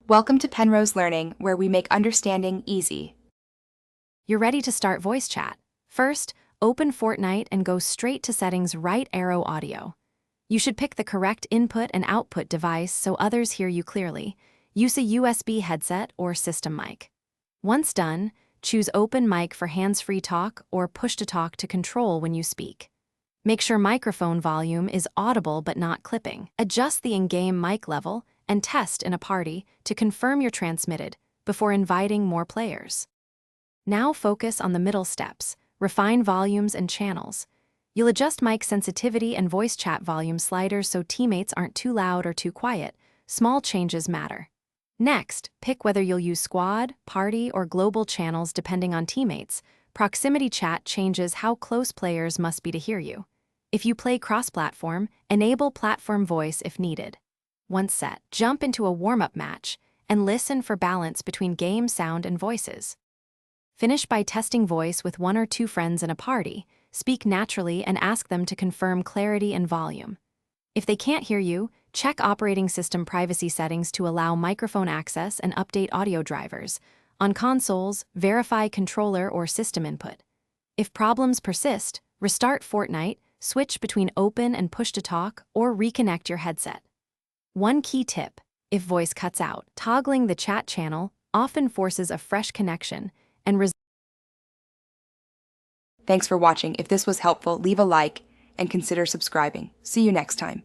Welcome to Penrose Learning, where we make understanding easy. You're ready to start voice chat. First, open Fortnite and go straight to Settings, right arrow Audio. You should pick the correct input and output device so others hear you clearly. Use a USB headset or system mic. Once done, choose Open Mic for hands-free talk or push-to-talk to control when you speak. Make sure microphone volume is audible but not clipping. Adjust the in-game mic level and test in a party to confirm you're transmitted before inviting more players. Now focus on the middle steps, refine volumes and channels. You'll adjust mic sensitivity and voice chat volume sliders so teammates aren't too loud or too quiet. Small changes matter. Next, pick whether you'll use squad, party, or global channels depending on teammates. Proximity chat changes how close players must be to hear you. If you play cross-platform, enable platform voice if needed. Once set, jump into a warm-up match and listen for balance between game sound and voices. Finish by testing voice with one or two friends in a party. Speak naturally and ask them to confirm clarity and volume. If they can't hear you, check operating system privacy settings to allow microphone access and update audio drivers. On consoles, verify controller or system input. If problems persist, restart Fortnite, switch between open and push-to-talk, or reconnect your headset. One key tip: if voice cuts out, toggling the chat channel often forces a fresh connection and Thanks for watching. If this was helpful, leave a like and consider subscribing. See you next time.